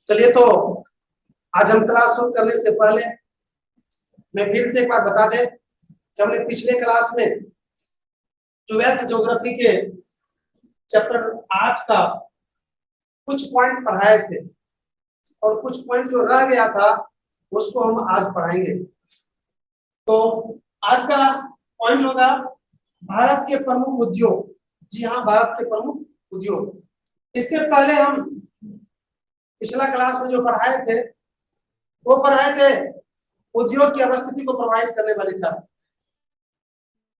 चलिए तो आज हम क्लास शुरू करने से पहले मैं फिर से एक बार बता दें कि हमने पिछले क्लास में 12th ज्योग्राफी के चैप्टर 8 का कुछ पॉइंट पढ़ाए थे और कुछ पॉइंट जो रह गया था उसको हम आज पढ़ाएंगे। तो आज का पॉइंट होगा भारत के प्रमुख उद्योग। जी हाँ, भारत के प्रमुख उद्योग। इससे पहले हम पिछला क्लास में जो पढ़ाए थे वो पढ़ाए थे उद्योग की अवस्थिति को प्रभावित करने वाले कारक,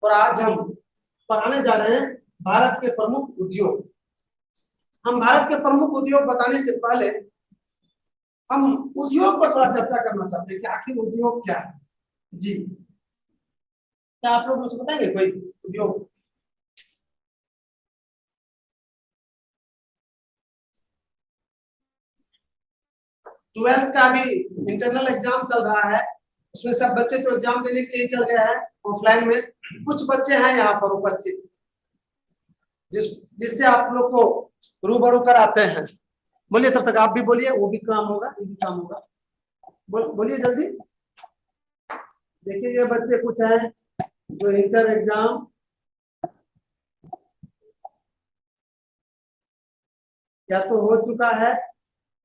और आज हम पढ़ाने जा रहे हैं भारत के प्रमुख उद्योग। हम भारत के प्रमुख उद्योग बताने से पहले हम उद्योग पर थोड़ा चर्चा करना चाहते हैं कि आखिर उद्योग क्या है। जी, क्या आप लोग मुझे बताएंगे कोई उद्योग? ट्वेल्थ का भी इंटरनल एग्जाम चल रहा है, उसमें सब बच्चे तो एग्जाम देने के लिए चल गए हैं ऑफलाइन में। कुछ बच्चे हैं यहाँ पर उपस्थित जिससे आप लोग को रूबरू कराते हैं। बोलिए, तब तक आप भी बोलिए, वो भी काम होगा, ये भी काम होगा। बोलिए जल्दी। देखिए ये बच्चे कुछ हैं जो इंटर एग्जाम या तो हो चुका है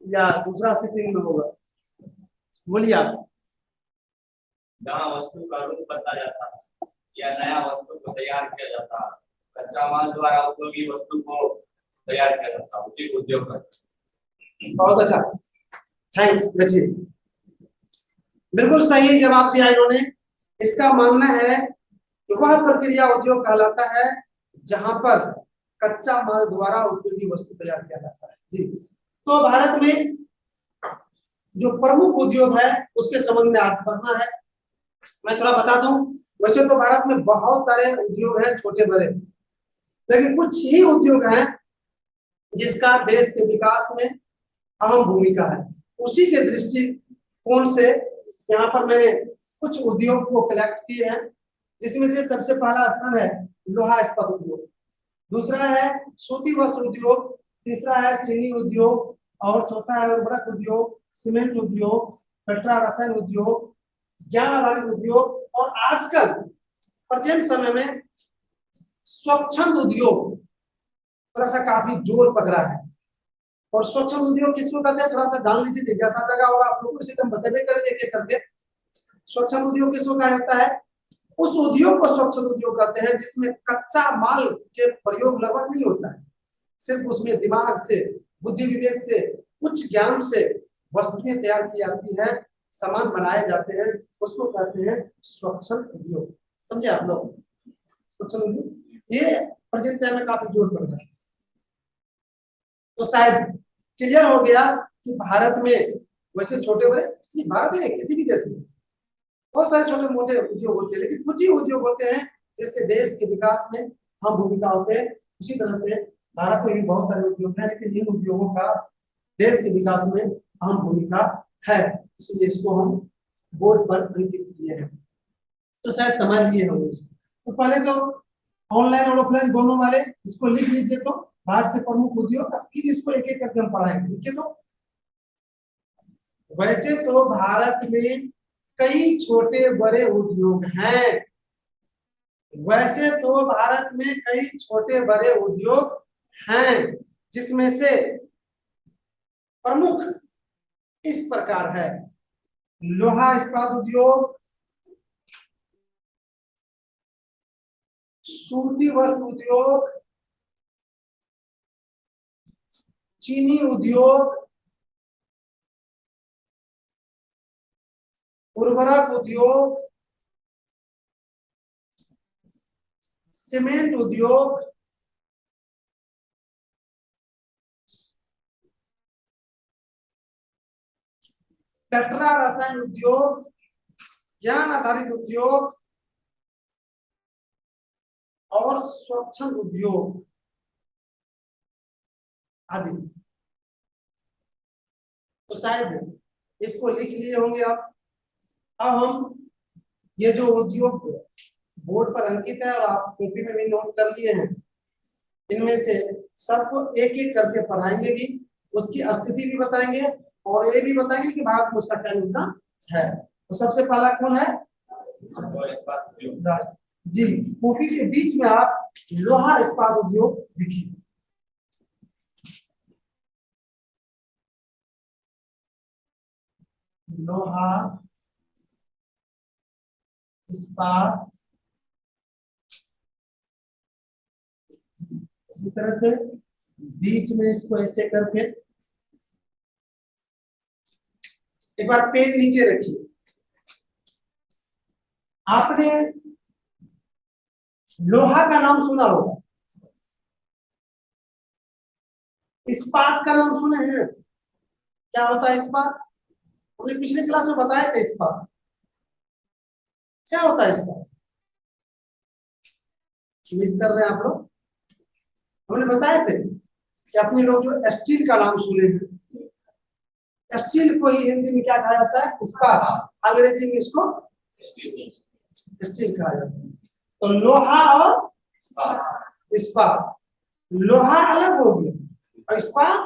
या दूसरा सिटिंग में होगा। बोलिए आप। जहाँ वस्तु का रूप बदला जाता है या नया वस्तु को तैयार किया जाता है, कच्चा माल द्वारा उपयोगी वस्तु को तैयार किया जाता है, उसी उद्योग का। बहुत अच्छा, थैंक्स बच्चे, बिल्कुल सही जवाब दिया इन्होंने। इसका मानना है कि वह प्रक्रिया उद्योग कहलाता है जहां पर कच्चा माल द्वारा उपयोगी वस्तु तैयार किया जाता है। जी, तो भारत में जो प्रमुख उद्योग है उसके संबंध में आज पढ़ना है। मैं थोड़ा बता दूं, वैसे तो भारत में बहुत सारे उद्योग हैं छोटे बड़े, लेकिन कुछ ही उद्योग हैं जिसका देश के विकास में अहम भूमिका है। उसी के दृष्टिकोण से यहाँ पर मैंने कुछ उद्योग को कलेक्ट किए हैं, जिसमें से सबसे पहला स्थान है लोहा इस्पात उद्योग, दूसरा है सूती वस्त्र उद्योग, तीसरा है चीनी उद्योग, और चौथा है उर्वरक उद्योग, सीमेंट उद्योग, पेट्रा रसायन उद्योग, ज्ञान आधारित उद्योग, और आजकल प्रेजेंट समय में स्वच्छंद उद्योग थोड़ा सा काफी जोर पकड़ा है। और स्वच्छंद उद्योग किसको कहते हैं, थोड़ा सा जान लीजिए, जिज्ञासा जगह होगा आप लोगों को, इसे हम बतेबे करेंगे एक एक करके। स्वच्छंद उद्योग किसको कहा जाता है? उस उद्योग को स्वच्छंद उद्योग कहते हैं जिसमें कच्चा माल के प्रयोग लगभग नहीं होता है, सिर्फ उसमें दिमाग से, बुद्धि विवेक से, उच्च ज्ञान से वस्तुएं तैयार की जाती है, सामान बनाए जाते हैं, उसको कहते हैं स्वच्छंद उद्योग। समझे आप लोग? स्वच्छंद उद्योग ये प्रेजेंट टाइम में काफी जोर पड़ रहा है। तो शायद क्लियर हो गया कि भारत में वैसे छोटे बड़े, किसी भारत में किसी भी देश में बहुत सारे छोटे मोटे उद्योग होते हैं, लेकिन कुछ ही उद्योग होते हैं जिसके देश के विकास में अहम भूमिका होते हैं। उसी तरह से भारत में भी बहुत सारे उद्योग हैं, लेकिन इन उद्योगों का देश के विकास में अहम भूमिका है, इसलिए इसको हम बोर्ड पर अंकित किए हैं। तो शायद समझ लिए होंगे इसको। तो पहले तो ऑनलाइन और ऑफलाइन दोनों वाले इसको लिख लीजिए, तो भारत के प्रमुख उद्योग, फिर इसको एक एक करके हम पढ़ाएंगे। ठीक है? तो वैसे तो भारत में कई छोटे बड़े उद्योग हैं, वैसे तो भारत में कई छोटे बड़े उद्योग हैं, जिसमें से प्रमुख इस प्रकार है: लोहा इस्पात उद्योग, सूती वस्त्र उद्योग, चीनी उद्योग, उर्वरक उद्योग, सीमेंट उद्योग, पेट्रा रसायन उद्योग, ज्ञान आधारित उद्योग और स्वच्छंद उद्योग आदि। तो शायद इसको लिख लिए होंगे आप। अब हम ये जो उद्योग बोर्ड पर अंकित है और आप कॉपी में भी नोट कर लिए हैं, इनमें से सबको एक एक करके पढ़ाएंगे भी, उसकी स्थिति भी बताएंगे और ये भी बताएंगे कि भारत में उसका क्या योगदान है। तो सबसे पहला कौन है? जी, कॉपी के बीच में आप लोहा इस्पात उद्योग लिखिए। लोहा इस्पात, इसी तरह से बीच में इसको ऐसे करके एक बार पेन नीचे रखिए। आपने लोहा का नाम सुना होगा, इस्पात का नाम सुने हैं? क्या होता है इस्पात? हमने पिछले क्लास में बताया था इस्पात क्या होता है। इस्पात मिस कर रहे हैं आप लोग। हमने बताए थे कि अपने लोग जो स्टील का नाम सुने हैं, स्टील को ही हिंदी में क्या कहा जाता है? इस्पात। अंग्रेजी में इसको स्टील कहा जाता है। तो लोहा और इस्पात, लोहा अलग हो गया और इस्पात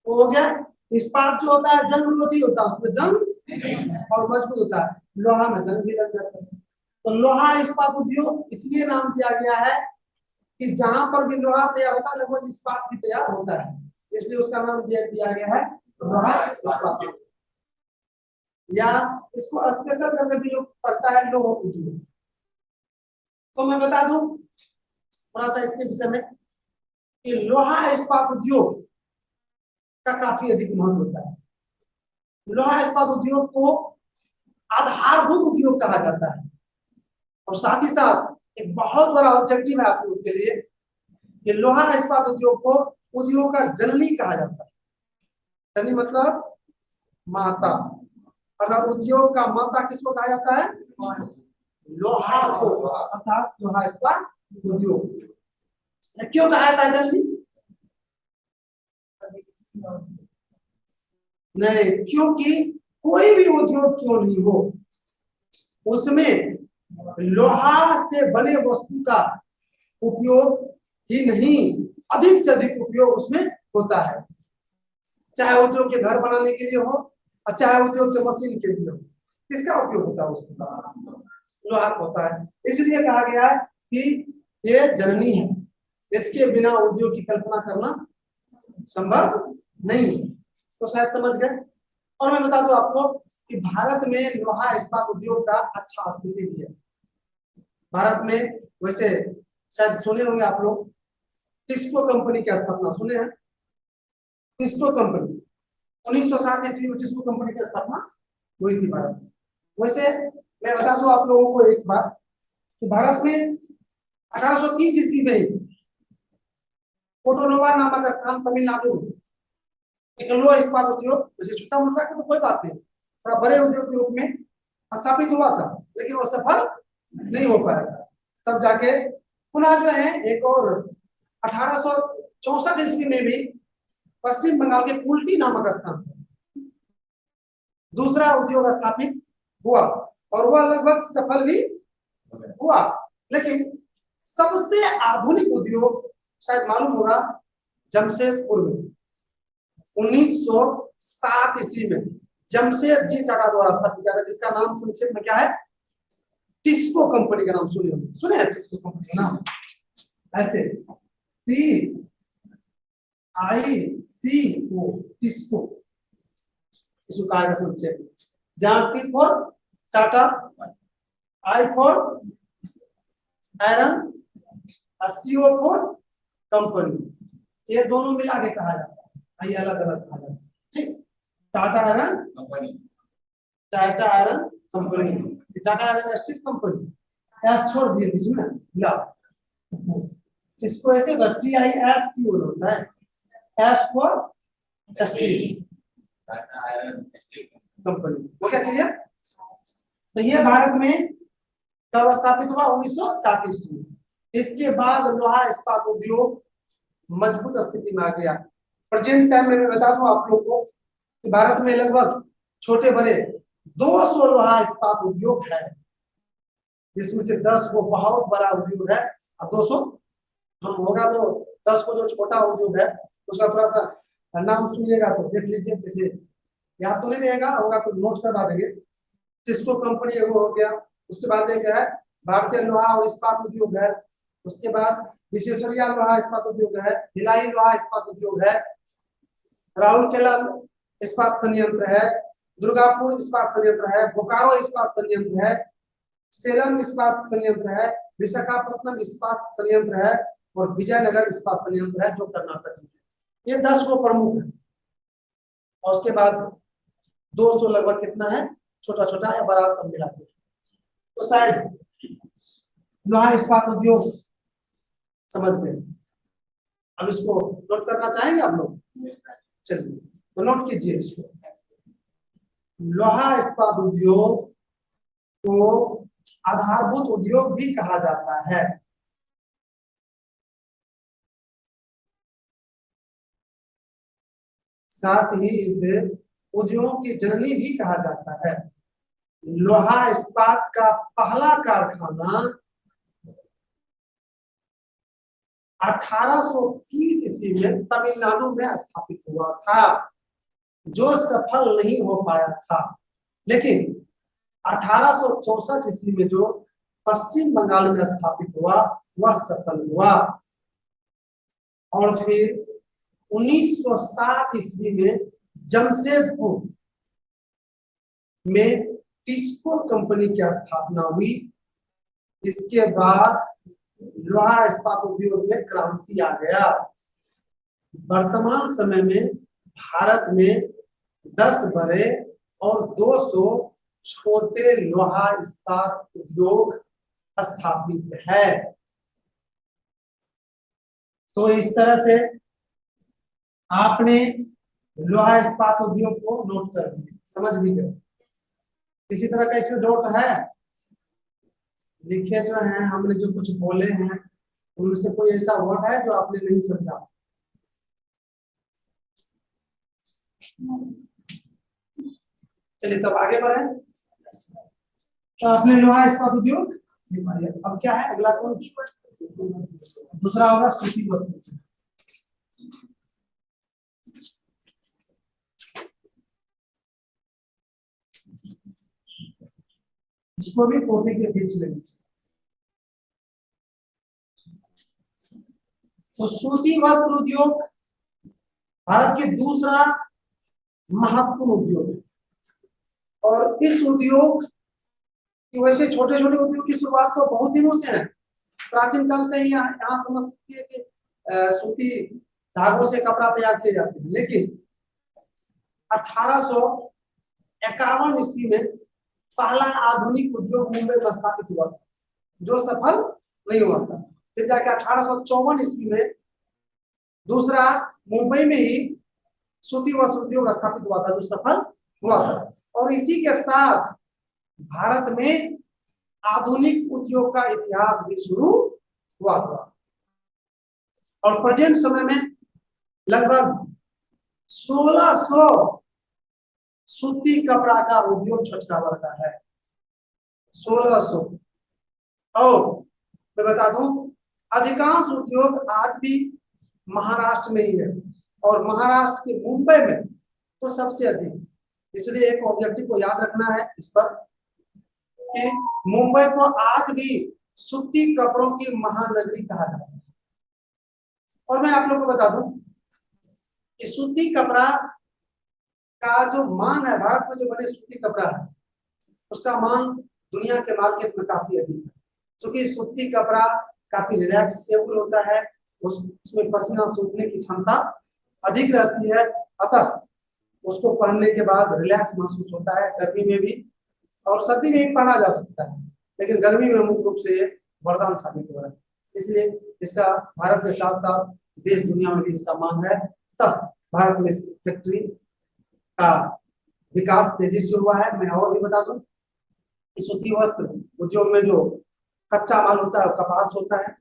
हो गया। इस्पात जो होता है जंग विरोधी होता है, उसमें जंग और मजबूत होता है, लोहा में जंग भी लग जाता है। तो लोहा इस्पात उद्योग इसलिए नाम दिया गया है कि जहां पर भी लोहा तैयार होता है लगभग इस्पात भी तैयार होता है, इसलिए उसका नाम दिया गया है लोहा इस्पात। या इसको स्पेशल करके भी लोग पढ़ता है लोह उद्योग। तो मैं बता दूं थोड़ा सा इसके विषय में कि लोहा इस्पात उद्योग का काफी अधिक महत्व होता है। लोहा इस्पात उद्योग को आधारभूत उद्योग कहा जाता है और साथ ही साथ एक बहुत बड़ा ऑब्जेक्टिव है आप लोगों के लिए कि लोहा इस्पात उद्योग को उद्योग का जननी कहा जाता है। जननी मतलब माता, अर्थात उद्योग का माता किसको कहा जाता है? लोहा को, अर्थात लोहा इस्पात उद्योग। क्यों कहा जाता है जननी? नहीं, क्योंकि कोई भी उद्योग क्यों नहीं हो उसमें लोहा से बने वस्तु का उपयोग ही नहीं, अधिक से अधिक उपयोग उसमें होता है। चाहे उद्योग के घर बनाने के लिए हो और चाहे उद्योग के मशीन के लिए हो, किसका उपयोग होता है? उसमें लोहा होता है। इसलिए कहा गया है कि ये जननी है, इसके बिना उद्योग की कल्पना करना संभव नहीं। तो शायद समझ गए। और मैं बता दूं आपको कि भारत में लोहा इस्पात उद्योग का अच्छा स्थिति भी है। भारत में वैसे शायद सुने होंगे आप लोग, टिस्को कंपनी की स्थापना सुने हैं? टिस्को कंपनी 1907 ईस्वी में टिस्को कंपनी की स्थापना हुई थी भारत में। वैसे मैं बता दूं आप लोगों को एक बात कि भारत में 1830 ईस्वी में पोर्टोनोवा नामक स्थान तमिलनाडु में एक लोहा इस्पात उद्योग, वैसे छोटा मोटा तो कोई बात नहीं, थोड़ा बड़े उद्योग के रूप में स्थापित हुआ था, लेकिन वो सफल नहीं हो पाया था। तब जाके पुनः जो है एक और 1864 ईस्वी में भी पश्चिम बंगाल के कुल्टी नामक स्थान पर दूसरा उद्योग स्थापित हुआ और वह लगभग सफल भी हुआ। लेकिन सबसे आधुनिक उद्योग शायद मालूम होगा जमशेदपुर में 1907 ईस्वी में जमशेद जी टाटा द्वारा स्थापित किया था, जिसका नाम संक्षेप में क्या है? टिस्को कंपनी का नाम सुने होंगे, सुने हैं टिस्को कंपनी का नाम? ऐसे TISCO, टिस्को इसको कहा जाता संक्षेप में। जहां T for Tata, I for iron, CO for company, ये दोनों मिला के कहा जाता है, ये अलग अलग कहा जाता है। ठीक, Tata iron company, Tata iron company, Tata iron steel company. S छोड़ दिए बीच में, ला इसको ऐसे TISCO होता है, S for steel, Tata iron steel company. वो क्या क्लियर? तो ये भारत में कब स्थापित हुआ? 1907 ईस्वी में। इसके बाद लोहा इस्पात उद्योग मजबूत स्थिति में आ गया। प्रेजेंट टाइम में मैं बता दूं आप लोग को कि भारत में लगभग छोटे बड़े 200 लोहा इस्पात उद्योग है, जिसमें से 10 को बहुत बड़ा उद्योग है और 200 हम होगा तो 10 को जो छोटा उद्योग है उसका थोड़ा सा नाम सुनिएगा तो देख लीजिए, कैसे याद तो नहीं रहेगा, होगा तो नोट करवा देंगे। टिस्को कंपनी एगो हो गया, उसके बाद एक है भारतीय लोहा और इस्पात उद्योग है, उसके बाद विश्वेश्वरैया लोहा इस्पात उद्योग है, भिलाई लोहा इस्पात उद्योग है, राउरकेला इस्पात संयंत्र है, दुर्गापुर इस्पात संयंत्र है, बोकारो इस्पात संयंत्र है, सेलम इस्पात संयंत्र है, विशाखापट्टनम इस्पात संयंत्र है और विजयनगर इस्पात संयंत्र है जो कर्नाटक में है। ये 10 को प्रमुख है। और उसके बाद 200 लगभग कितना है, छोटा छोटा या बड़ा सब मिला के। तो शायद लोहा इस्पात उद्योग समझ गए। अब इसको नोट करना चाहेंगे आप लोग? चलिए तो नोट कीजिए इसको। लोहा इस्पात उद्योग को आधारभूत उद्योग भी कहा जाता है। साथ ही इसे उद्योग की जननी भी कहा जाता है। लोहा इस्पात का पहला कारखाना 1830 ईस्वी में तमिलनाडु में स्थापित हुआ था, जो सफल नहीं हो पाया था। लेकिन 1864 ईस्वी में जो पश्चिम बंगाल में स्थापित हुआ वह सफल हुआ। और फिर 1907 ईस्वी में जमशेदपुर में टिस्को कंपनी की स्थापना हुई। इसके बाद लोहा इस्पात उद्योग में क्रांति आ गया। वर्तमान समय में भारत में 10 बड़े और 200 छोटे लोहा इस्पात उद्योग स्थापित है। तो इस तरह से आपने लोहा इस्पात उद्योग को नोट कर लिया, समझ भी गए। किसी तरह का इसमें डाउट है? लिखे जो हैं, हमने जो कुछ बोले हैं उनसे कोई ऐसा वर्ड है जो आपने नहीं समझा? चलिए तब आगे बढ़े। तो आपने लोहा इस्पात उद्योग, अब क्या है अगला? कौन? दूसरा होगा सूती वस्त्र। इसको भी कॉपी के बीच में लीजिए। तो सूती वस्त्र उद्योग भारत के दूसरा महत्वपूर्ण उद्योग है। और इस उद्योग की वैसे छोटे छोटे उद्योग की शुरुआत तो बहुत दिनों से है, प्राचीन काल से ही। यहाँ समझ सकते हैं कि सूती धागों से कपड़ा तैयार किए जाते हैं। लेकिन 1851 ईस्वी में पहला आधुनिक उद्योग मुंबई में स्थापित हुआ था, जो सफल नहीं हुआ था। फिर जाके 1854 ईस्वी में दूसरा मुंबई में ही सूती वस्त्र उद्योग स्थापित हुआ था, जो सफल हुआ था। और इसी के साथ भारत में आधुनिक उद्योग का इतिहास भी शुरू हुआ था। और प्रेजेंट समय में लगभग 1600 सूती कपड़ा का उद्योग छटकावर का है। 1600। और मैं बता दूं, अधिकांश उद्योग आज भी महाराष्ट्र में ही है, और महाराष्ट्र के मुंबई में तो सबसे अधिक। इसलिए एक ऑब्जेक्टिव को याद रखना है इस पर कि मुंबई को आज भी सूती कपड़ों की महानगरी कहा जाता है। और मैं आप लोगों को बता दूं कि सूती कपड़ा का जो मांग है, भारत में जो बने सूती कपड़ा है उसका मांग दुनिया के मार्केट में काफी अधिक है। क्योंकि सूती कपड़ा काफी रिलैक्सेबल होता है, उसमें पसीना सूखने की क्षमता अधिक रहती है, अतः उसको पहनने के बाद रिलैक्स महसूस होता है। गर्मी में भी और सर्दी में भी पहना जा सकता है, लेकिन गर्मी में मुख्य रूप से वरदान साबित हो रहा है। इसलिए इसका भारत के साथ साथ देश दुनिया में भी इसका मांग है। तब भारत में इस फैक्ट्री का विकास तेजी से हुआ है। मैं और भी बता दूं, सूती वस्त्र उद्योग में जो कच्चा माल होता है कपास होता है।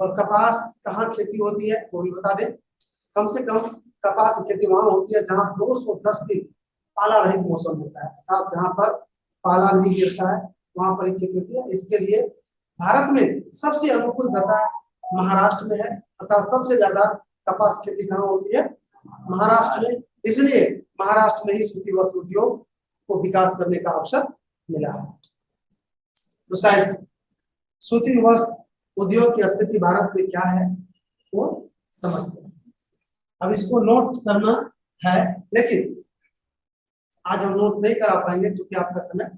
और कपास कहाँ खेती होती है वो भी बता दें। कम से कम कपास की खेती वहां होती है जहां 210 दिन पाला रहित मौसम होता है, अर्थात जहां पर पाला नहीं गिरता है वहां पर खेती होती है। इसके लिए भारत में सबसे अनुकूल दशा महाराष्ट्र में है, अर्थात सबसे ज्यादा कपास खेती कहाँ होती है? महाराष्ट्र में, इसलिए महाराष्ट्र में ही सूती वस्त्र उद्योग को विकास करने का अवसर मिला है। तो शायद सूती वस्त्र उद्योग की स्थिति भारत में क्या है वो समझ गए। अब इसको नोट करना है, लेकिन आज हम नोट नहीं करा पाएंगे क्योंकि आपका समय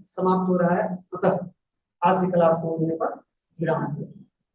समाप्त हो रहा है। अतः आज की क्लास को होने पर विराम दें।